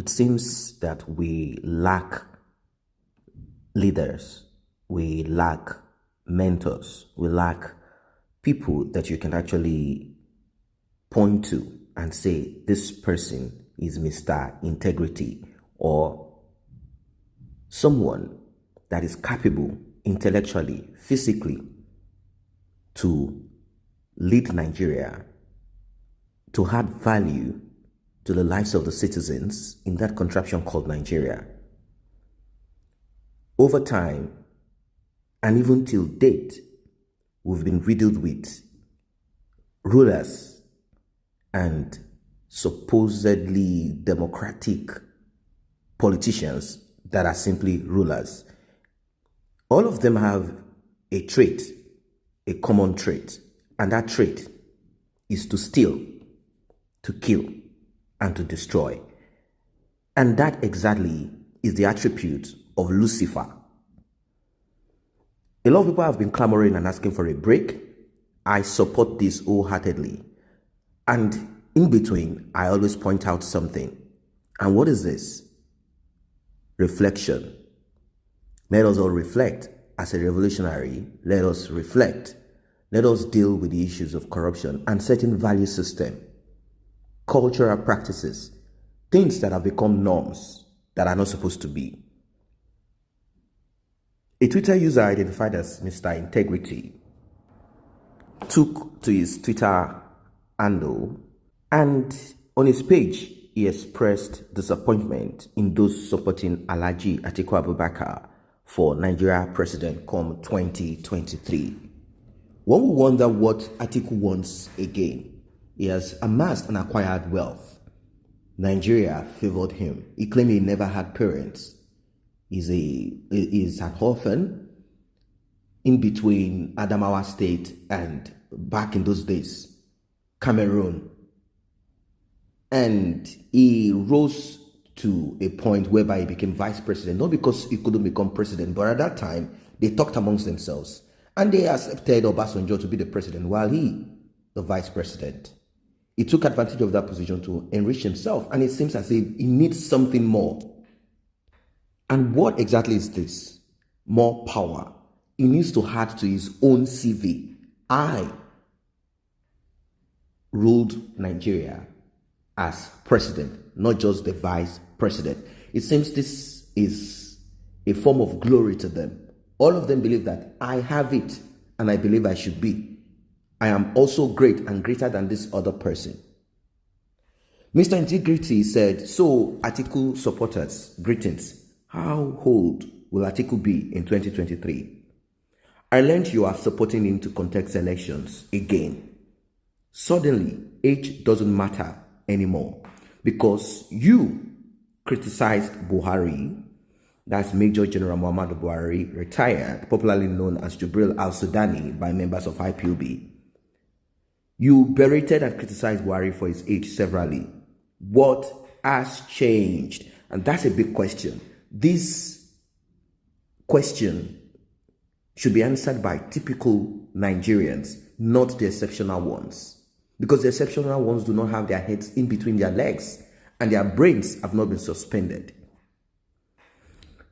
It seems that we lack leaders, we lack mentors, we lack people that you can actually point to and say, this person is Mr. Integrity, or someone that is capable intellectually, physically, to lead Nigeria, to add value to the lives of the citizens in that contraption called Nigeria. Over time, and even till date, we've been riddled with rulers and supposedly democratic politicians that are simply rulers. All of them have a trait, a common trait, and that trait is to steal, to kill, and to destroy. And that exactly is the attribute of Lucifer. A lot of people have been clamoring and asking for a break. I support this wholeheartedly. And in between, I always point out something. And what is this? Reflection. Let us all reflect. As a revolutionary, let us reflect. Let us deal with the issues of corruption and certain value system, cultural practices, things that have become norms that are not supposed to be. A Twitter user identified as Mr. Integrity took to his Twitter handle, and on his page, he expressed disappointment in those supporting Alhaji Atiku Abubakar for Nigeria president come 2023. One will wonder what Atiku wants again. He has amassed and acquired wealth. Nigeria favored him. He claimed he never had parents. He's an orphan in between Adamawa State and, back in those days, Cameroon. And he rose to a point whereby he became vice president, not because he couldn't become president, but at that time, they talked amongst themselves. And they accepted OBASANJO to be the president while he, the vice president. He took advantage of that position to enrich himself, and it seems as if he needs something more. And what exactly is this? More power. He needs to add to his own CV. I ruled Nigeria as president, not just the vice president. It seems this is a form of glory to them. All of them believe that I have it, and I believe I should be. I am also great and greater than this other person. Mr. Integrity said, so Atiku supporters, greetings. How old will Atiku be in 2023? I learned you are supporting him to contest elections again. Suddenly, age doesn't matter anymore because you criticized Buhari, that's Major General Muhammadu Buhari, retired, popularly known as Jubril al-Sudani by members of IPOB. You berated and criticized Buhari for his age severally. What has changed? And that's a big question. This question should be answered by typical Nigerians, not the exceptional ones. Because the exceptional ones do not have their heads in between their legs and their brains have not been suspended.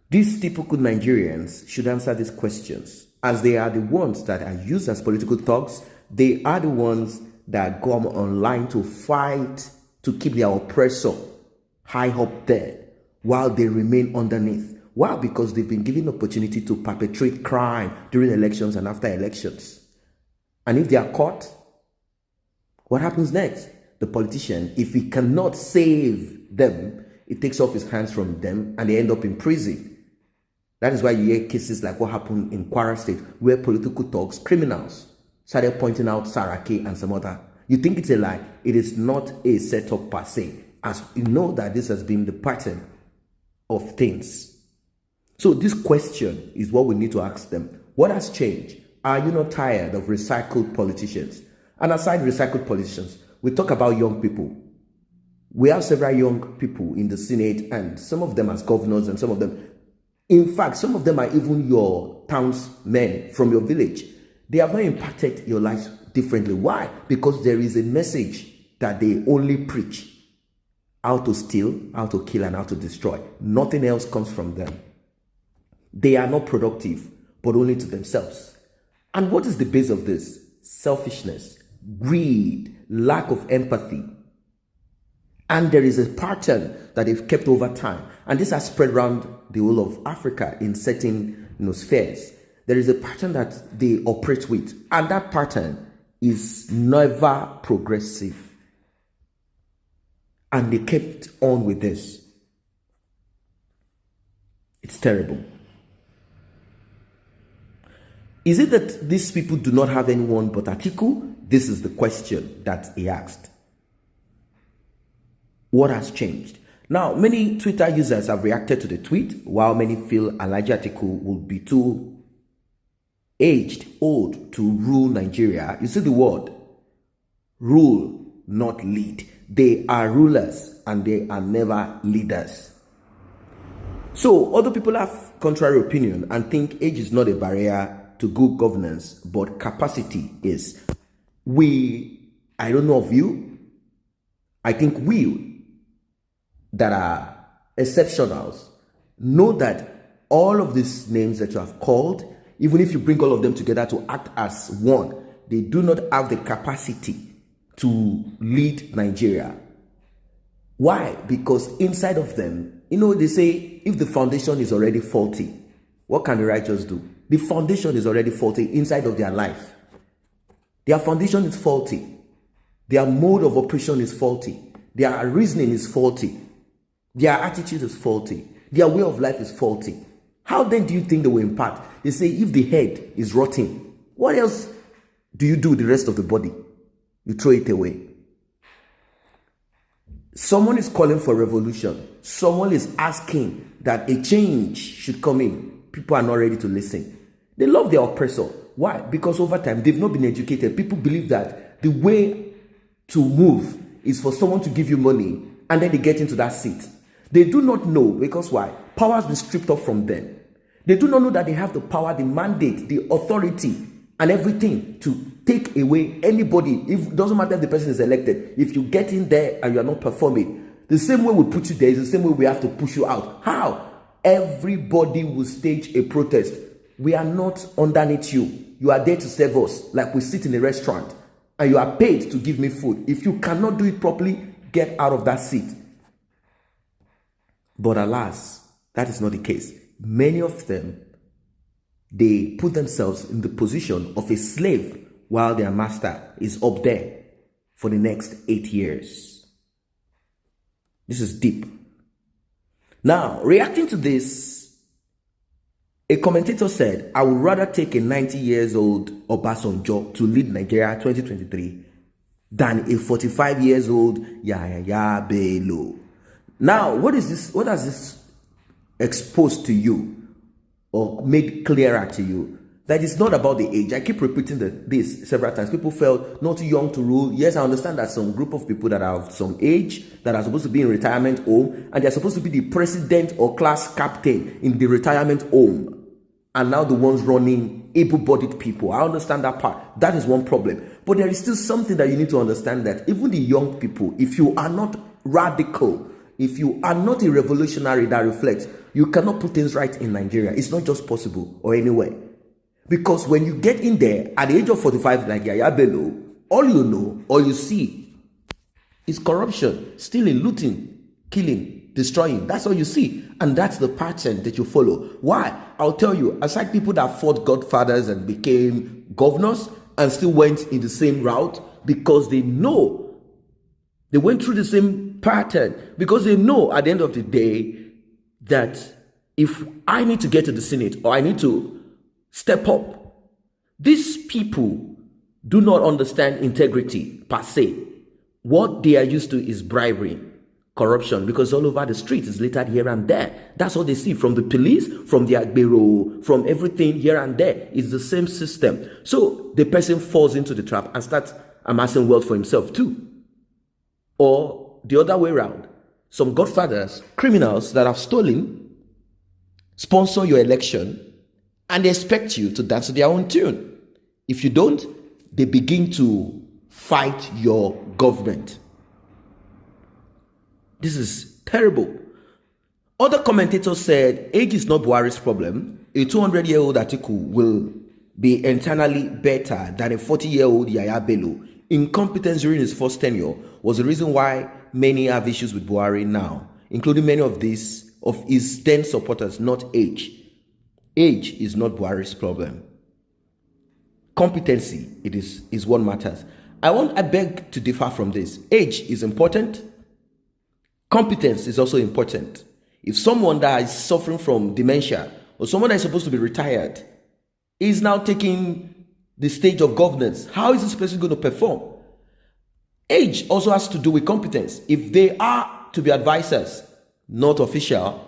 These typical Nigerians should answer these questions, as they are the ones that are used as political thugs. They are the ones that go online to fight to keep their oppressor high up there while they remain underneath. Why? Because they've been given opportunity to perpetrate crime during elections and after elections. And if they are caught, what happens next? The politician, if he cannot save them, it takes off his hands from them and they end up in prison. That is why you hear cases like what happened in Kwara State, where political thugs, criminals, started pointing out Saraki and some other. You think it's a lie. It is not a setup per se, as you know that this has been the pattern of things. So this question is what we need to ask them. What has changed? Are you not tired of recycled politicians? And aside recycled politicians, we talk about young people. We have several young people in the Senate, and some of them as governors, and some of them, in fact, some of them are even your townsmen from your village. They have not impacted your life differently. Why? Because there is a message that they only preach. how to steal, how to kill, and how to destroy. Nothing else comes from them. They are not productive, but only to themselves. And what is the base of this? Selfishness, greed, lack of empathy. And there is a pattern that they've kept over time. And this has spread around the whole of Africa in certain spheres. There is a pattern that they operate with. And that pattern is never progressive. And they kept on with this. It's terrible. Is it that these people do not have anyone but Atiku? This is the question that he asked. What has changed? Now, many Twitter users have reacted to the tweet, while many feel Alhaji Atiku will be too old to rule Nigeria. You see the word, rule, not lead. They are rulers and they are never leaders. So, other people have contrary opinion and think age is not a barrier to good governance, but capacity is. I don't know of you, I think we that are exceptionals know that all of these names that you have called, even if you bring all of them together to act as one, they do not have the capacity to lead Nigeria. Why? Because inside of them, they say if the foundation is already faulty, what can the righteous do? The foundation is already faulty inside of their life. Their foundation is faulty. Their mode of operation is faulty. Their reasoning is faulty. Their attitude is faulty. Their way of life is faulty. How then do you think they will impact? They say if the head is rotting, what else do you do with the rest of the body? You throw it away. Someone is calling for revolution. Someone is asking that a change should come in. People are not ready to listen. They love their oppressor. Why? Because over time, they've not been educated. People believe that the way to move is for someone to give you money and then they get into that seat. They do not know, because why? Power has been stripped off from them. They do not know that they have the power, the mandate, the authority, and everything to take away anybody. It doesn't matter if the person is elected. If you get in there and you are not performing, the same way we put you there is the same way we have to push you out. How? Everybody will stage a protest. We are not underneath you. You are there to serve us, like we sit in a restaurant and you are paid to give me food. If you cannot do it properly, get out of that seat. But alas, that is not the case. Many of them, they put themselves in the position of a slave while their master is up there for the next 8 years. This is deep. Now, reacting to this, a commentator said, I would rather take a 90 years old OBASANJO to lead Nigeria 2023 than a 45 years old Yahya Bello. Now, what is this? What has this exposed to you or made clearer to you? That it's not about the age. I keep repeating this several times. People felt not too young to rule. Yes, I understand that some group of people that have some age that are supposed to be in retirement home and they're supposed to be the president or class captain in the retirement home, and now the ones running able-bodied people. I understand that part. That is one problem. But there is still something that you need to understand, that even the young people, if you are not radical, if you are not a revolutionary that reflects, you cannot put things right in Nigeria. It's not just possible or anywhere. Because when you get in there at the age of 45, like Yahya Bello, all you know, all you see is corruption, stealing, looting, killing, destroying. That's all you see. And that's the pattern that you follow. Why? I'll tell you, aside people that fought godfathers and became governors and still went in the same route because they know they went through the same pattern, because they know at the end of the day that if I need to get to the Senate or I need to step up, these people do not understand integrity per se. What they are used to is bribery, corruption, because all over the streets is littered here and there. That's all they see from the police, from the Agbero, from everything here and there. It's the same system. So the person falls into the trap and starts amassing wealth for himself too. Or the other way around, some godfathers, criminals that have stolen, sponsor your election, and they expect you to dance to their own tune. If you don't, they begin to fight your government. This is terrible. Other commentators said age is not Buhari's problem. A 200-year-old Atiku will be internally better than a 40-year-old Yaya Bello. Incompetence during his first tenure was the reason why many have issues with Buhari now, including many of his then supporters, not age. Age is not Buhari's problem. Competency is what matters. I beg to differ from this. Age is important. Competence is also important. If someone that is suffering from dementia or someone that is supposed to be retired is now taking the stage of governance, how is this person going to perform? Age also has to do with competence. If they are to be advisors, not official,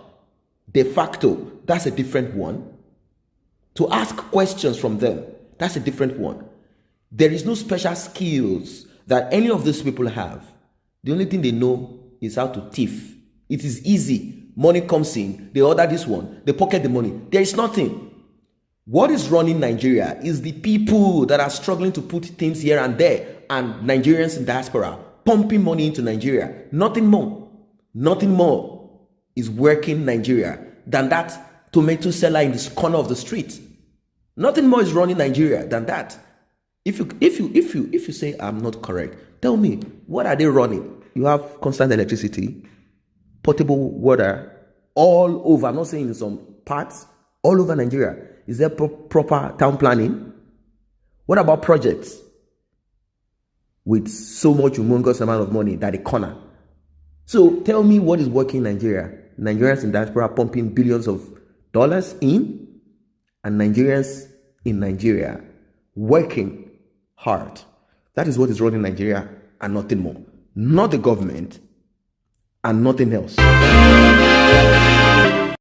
de facto, that's a different one. To ask questions from them, that's a different one. There is no special skills that any of these people have. The only thing they know is how to thief. It is easy. Money comes in, they order this one, they pocket the money. There is nothing. What is running Nigeria is the people that are struggling to put things here and there, and Nigerians in diaspora pumping money into Nigeria. Nothing more. Nothing more is working Nigeria than that tomato seller in this corner of the street. Nothing more is running Nigeria than that. If you say I'm not correct, tell me, what are they running? You have constant electricity, potable water all over. I'm not saying in some parts, all over Nigeria. Is there proper town planning? What about projects with so much humongous amount of money that they corner? So tell me what is working in Nigeria. Nigerians in diaspora pumping billions of dollars in, and Nigerians in Nigeria working hard. That is what is running Nigeria and nothing more. Not the government and nothing else.